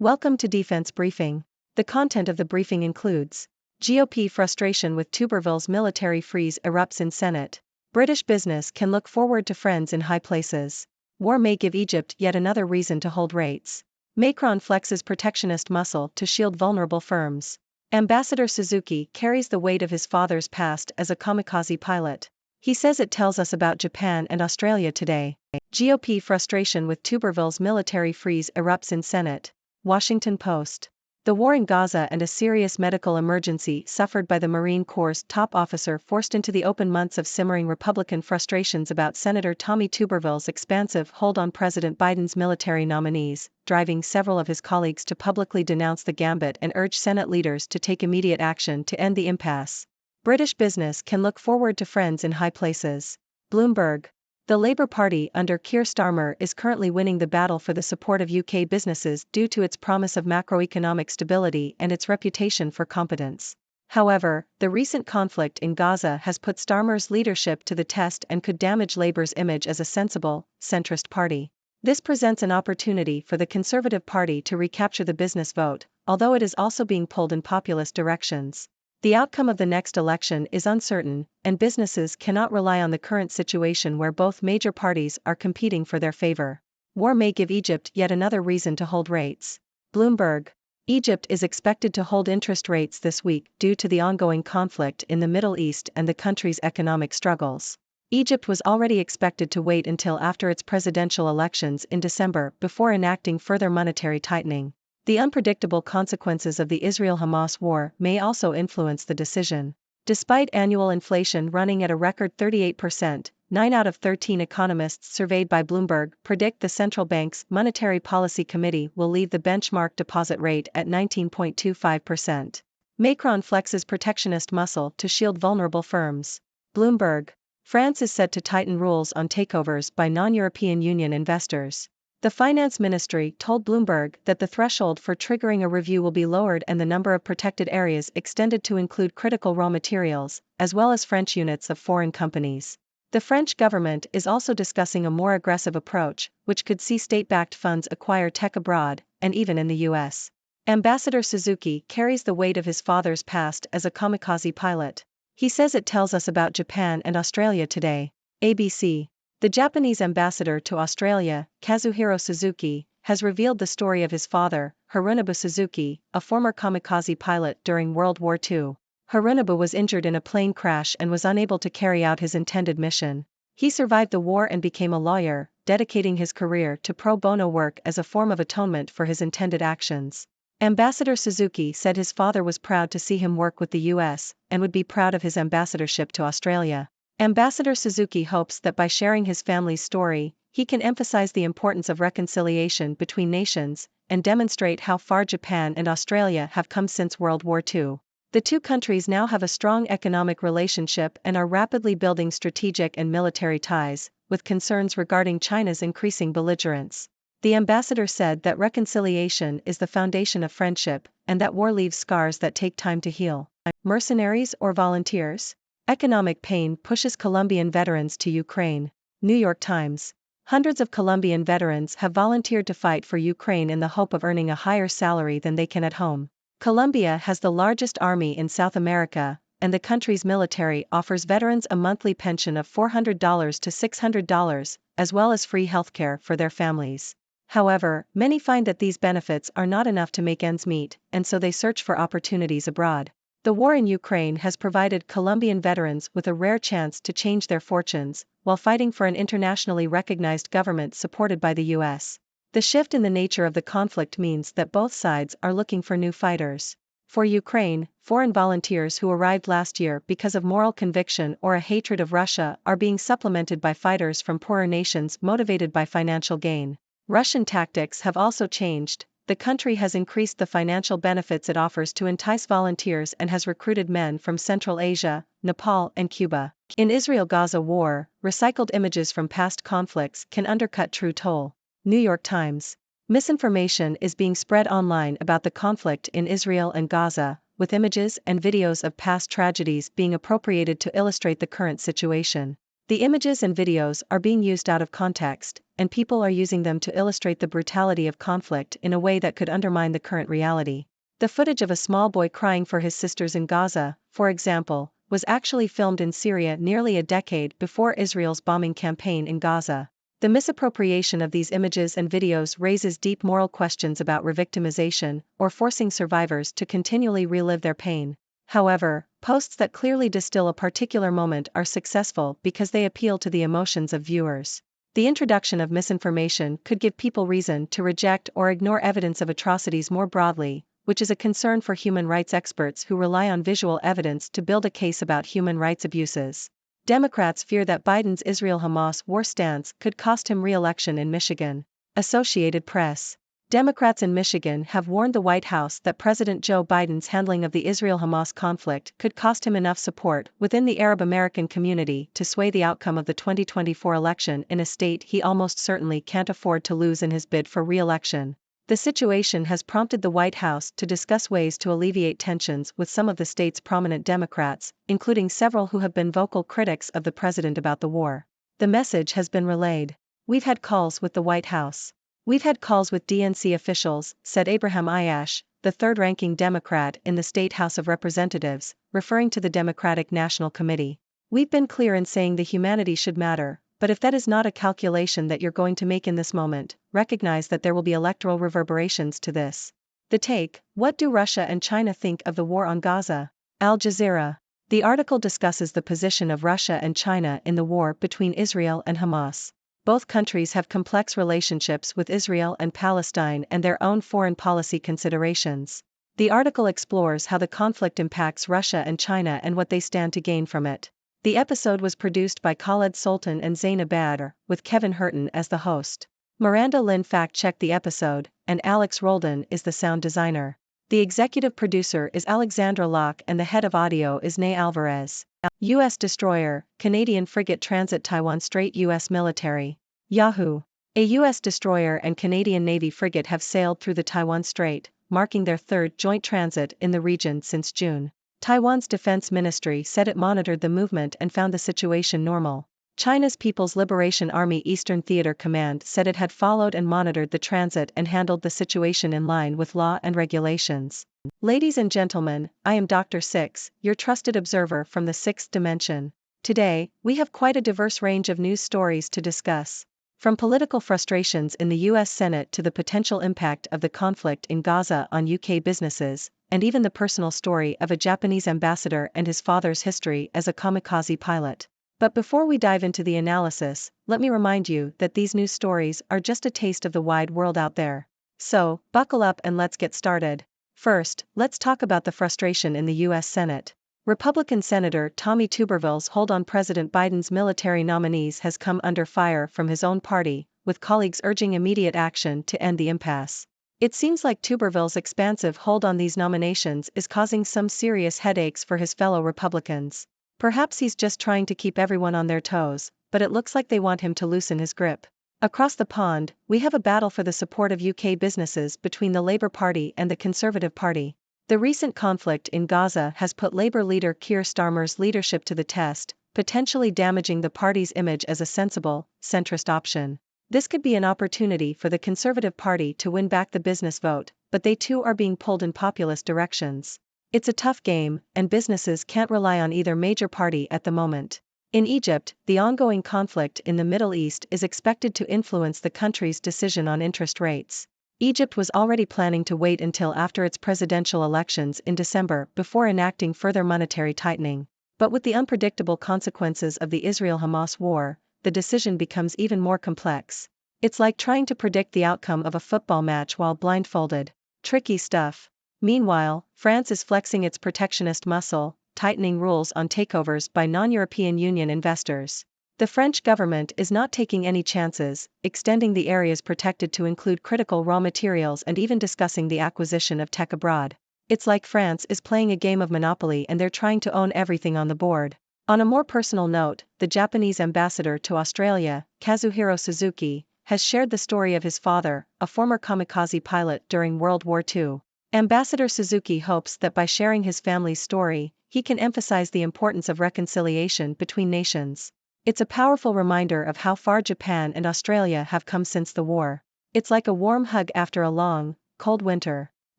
Welcome to Defense Briefing. The content of the briefing includes GOP frustration with Tuberville's military freeze erupts in Senate. British business can look forward to friends in high places. War may give Egypt yet another reason to hold rates. Macron flexes protectionist muscle to shield vulnerable firms. Ambassador Suzuki carries the weight of his father's past as a kamikaze pilot. He says it tells us about Japan and Australia today. GOP frustration with Tuberville's military freeze erupts in Senate. Washington Post. The war in Gaza and a serious medical emergency suffered by the Marine Corps' top officer forced into the open months of simmering Republican frustrations about Senator Tommy Tuberville's expansive hold on President Biden's military nominees, driving several of his colleagues to publicly denounce the gambit and urge Senate leaders to take immediate action to end the impasse. British business can look forward to friends in high places. Bloomberg. The Labour Party under Keir Starmer is currently winning the battle for the support of UK businesses due to its promise of macroeconomic stability and its reputation for competence. However, the recent conflict in Gaza has put Starmer's leadership to the test and could damage Labour's image as a sensible, centrist party. This presents an opportunity for the Conservative Party to recapture the business vote, although it is also being pulled in populist directions. The outcome of the next election is uncertain, and businesses cannot rely on the current situation where both major parties are competing for their favor. War may give Egypt yet another reason to hold rates. Bloomberg. Egypt is expected to hold interest rates this week due to the ongoing conflict in the Middle East and the country's economic struggles. Egypt was already expected to wait until after its presidential elections in December before enacting further monetary tightening. The unpredictable consequences of the Israel-Hamas war may also influence the decision. Despite annual inflation running at a record 38%, 9 out of 13 economists surveyed by Bloomberg predict the central bank's Monetary Policy Committee will leave the benchmark deposit rate at 19.25%. Macron flexes protectionist muscle to shield vulnerable firms. Bloomberg. France is set to tighten rules on takeovers by non-European Union investors. The Finance Ministry told Bloomberg that the threshold for triggering a review will be lowered and the number of protected areas extended to include critical raw materials, as well as French units of foreign companies. The French government is also discussing a more aggressive approach, which could see state-backed funds acquire tech abroad, and even in the US. Ambassador Suzuki carries the weight of his father's past as a kamikaze pilot. He says it tells us about Japan and Australia today. ABC. The Japanese ambassador to Australia, Kazuhiro Suzuki, has revealed the story of his father, Harunobu Suzuki, a former kamikaze pilot during World War II. Harunobu was injured in a plane crash and was unable to carry out his intended mission. He survived the war and became a lawyer, dedicating his career to pro bono work as a form of atonement for his intended actions. Ambassador Suzuki said his father was proud to see him work with the US, and would be proud of his ambassadorship to Australia. Ambassador Suzuki hopes that by sharing his family's story, he can emphasize the importance of reconciliation between nations, and demonstrate how far Japan and Australia have come since World War II. The two countries now have a strong economic relationship and are rapidly building strategic and military ties, with concerns regarding China's increasing belligerence. The ambassador said that reconciliation is the foundation of friendship, and that war leaves scars that take time to heal. Mercenaries or volunteers? Economic pain pushes Colombian veterans to Ukraine. New York Times. Hundreds of Colombian veterans have volunteered to fight for Ukraine in the hope of earning a higher salary than they can at home. Colombia has the largest army in South America, and the country's military offers veterans a monthly pension of $400 to $600, as well as free healthcare for their families. However, many find that these benefits are not enough to make ends meet, and so they search for opportunities abroad. The war in Ukraine has provided Colombian veterans with a rare chance to change their fortunes, while fighting for an internationally recognized government supported by the US. The shift in the nature of the conflict means that both sides are looking for new fighters. For Ukraine, foreign volunteers who arrived last year because of moral conviction or a hatred of Russia are being supplemented by fighters from poorer nations motivated by financial gain. Russian tactics have also changed. The country has increased the financial benefits it offers to entice volunteers and has recruited men from Central Asia, Nepal, and Cuba. In Israel-Gaza war, recycled images from past conflicts can undercut true toll. New York Times. Misinformation is being spread online about the conflict in Israel and Gaza, with images and videos of past tragedies being appropriated to illustrate the current situation. The images and videos are being used out of context, and people are using them to illustrate the brutality of conflict in a way that could undermine the current reality. The footage of a small boy crying for his sisters in Gaza, for example, was actually filmed in Syria nearly a decade before Israel's bombing campaign in Gaza. The misappropriation of these images and videos raises deep moral questions about revictimization or forcing survivors to continually relive their pain. However, posts that clearly distill a particular moment are successful because they appeal to the emotions of viewers. The introduction of misinformation could give people reason to reject or ignore evidence of atrocities more broadly, which is a concern for human rights experts who rely on visual evidence to build a case about human rights abuses. Democrats fear that Biden's Israel-Hamas war stance could cost him re-election in Michigan. Associated Press. Democrats in Michigan have warned the White House that President Joe Biden's handling of the Israel-Hamas conflict could cost him enough support within the Arab American community to sway the outcome of the 2024 election in a state he almost certainly can't afford to lose in his bid for re-election. The situation has prompted the White House to discuss ways to alleviate tensions with some of the state's prominent Democrats, including several who have been vocal critics of the president about the war. The message has been relayed. "We've had calls with the White House. We've had calls with DNC officials," said Abraham Ayash, the third-ranking Democrat in the state House of Representatives, referring to the Democratic National Committee. "We've been clear in saying the humanity should matter, but if that is not a calculation that you're going to make in this moment, recognize that there will be electoral reverberations to this." The Take, what do Russia and China think of the war on Gaza? Al Jazeera. The article discusses the position of Russia and China in the war between Israel and Hamas. Both countries have complex relationships with Israel and Palestine and their own foreign policy considerations. The article explores how the conflict impacts Russia and China and what they stand to gain from it. The episode was produced by Khaled Soltan and Zainab Badr, with Kevin Hurton as the host. Miranda Lynn fact-checked the episode, and Alex Roldan is the sound designer. The executive producer is Alexandra Locke and the head of audio is Nay Alvarez. U.S. destroyer, Canadian frigate transit Taiwan Strait. U.S. military. Yahoo! A U.S. destroyer and Canadian Navy frigate have sailed through the Taiwan Strait, marking their third joint transit in the region since June. Taiwan's defense ministry said it monitored the movement and found the situation normal. China's People's Liberation Army Eastern Theater Command said it had followed and monitored the transit and handled the situation in line with law and regulations. Ladies and gentlemen, I am Dr. Six, your trusted observer from the sixth dimension. Today, we have quite a diverse range of news stories to discuss. From political frustrations in the U.S. Senate to the potential impact of the conflict in Gaza on UK businesses, and even the personal story of a Japanese ambassador and his father's history as a kamikaze pilot. But before we dive into the analysis, let me remind you that these news stories are just a taste of the wide world out there. So, buckle up and let's get started. First, let's talk about the frustration in the U.S. Senate. Republican Senator Tommy Tuberville's hold on President Biden's military nominees has come under fire from his own party, with colleagues urging immediate action to end the impasse. It seems like Tuberville's expansive hold on these nominations is causing some serious headaches for his fellow Republicans. Perhaps he's just trying to keep everyone on their toes, but it looks like they want him to loosen his grip. Across the pond, we have a battle for the support of UK businesses between the Labour Party and the Conservative Party. The recent conflict in Gaza has put Labour leader Keir Starmer's leadership to the test, potentially damaging the party's image as a sensible, centrist option. This could be an opportunity for the Conservative Party to win back the business vote, but they too are being pulled in populist directions. It's a tough game, and businesses can't rely on either major party at the moment. In Egypt, the ongoing conflict in the Middle East is expected to influence the country's decision on interest rates. Egypt was already planning to wait until after its presidential elections in December before enacting further monetary tightening. But with the unpredictable consequences of the Israel-Hamas war, the decision becomes even more complex. It's like trying to predict the outcome of a football match while blindfolded. Tricky stuff. Meanwhile, France is flexing its protectionist muscle, tightening rules on takeovers by non-European Union investors. The French government is not taking any chances, extending the areas protected to include critical raw materials and even discussing the acquisition of tech abroad. It's like France is playing a game of Monopoly and they're trying to own everything on the board. On a more personal note, the Japanese ambassador to Australia, Kazuhiro Suzuki, has shared the story of his father, a former kamikaze pilot during World War II. Ambassador Suzuki hopes that by sharing his family's story, he can emphasize the importance of reconciliation between nations. It's a powerful reminder of how far Japan and Australia have come since the war. It's like a warm hug after a long, cold winter.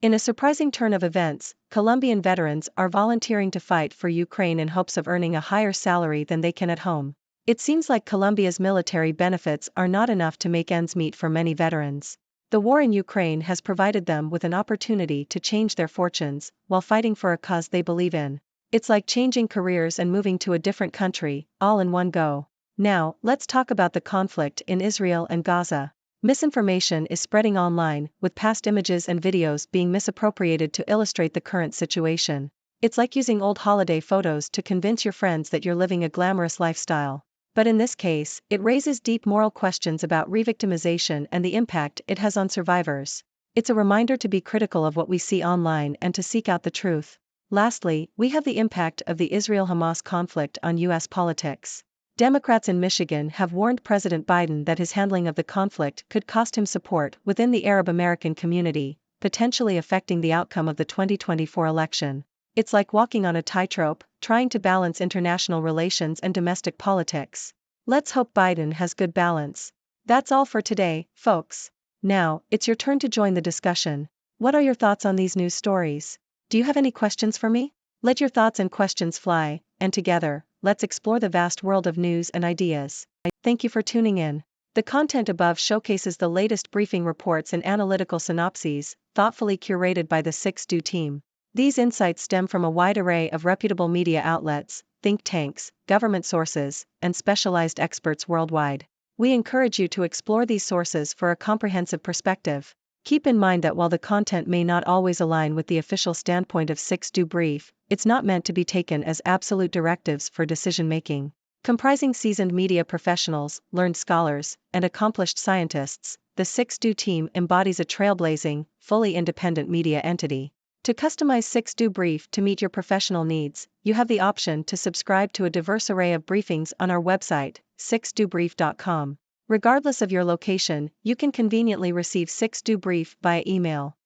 In a surprising turn of events, Colombian veterans are volunteering to fight for Ukraine in hopes of earning a higher salary than they can at home. It seems like Colombia's military benefits are not enough to make ends meet for many veterans. The war in Ukraine has provided them with an opportunity to change their fortunes, while fighting for a cause they believe in. It's like changing careers and moving to a different country, all in one go. Now, let's talk about the conflict in Israel and Gaza. Misinformation is spreading online, with past images and videos being misappropriated to illustrate the current situation. It's like using old holiday photos to convince your friends that you're living a glamorous lifestyle. But in this case, it raises deep moral questions about revictimization and the impact it has on survivors. It's a reminder to be critical of what we see online and to seek out the truth. Lastly, we have the impact of the Israel-Hamas conflict on U.S. politics. Democrats in Michigan have warned President Biden that his handling of the conflict could cost him support within the Arab American community, potentially affecting the outcome of the 2024 election. It's like walking on a tightrope, trying to balance international relations and domestic politics. Let's hope Biden has good balance. That's all for today, folks. Now, it's your turn to join the discussion. What are your thoughts on these news stories? Do you have any questions for me? Let your thoughts and questions fly, and together, let's explore the vast world of news and ideas. Thank you for tuning in. The content above showcases the latest briefing reports and analytical synopses, thoughtfully curated by the 6Do team. These insights stem from a wide array of reputable media outlets, think tanks, government sources, and specialized experts worldwide. We encourage you to explore these sources for a comprehensive perspective. Keep in mind that while the content may not always align with the official standpoint of 6Do Brief, it's not meant to be taken as absolute directives for decision-making. Comprising seasoned media professionals, learned scholars, and accomplished scientists, the 6Do team embodies a trailblazing, fully independent media entity. To customize 6Do Brief to meet your professional needs, you have the option to subscribe to a diverse array of briefings on our website, 6dobrief.com. Regardless of your location, you can conveniently receive 6Do Brief via email.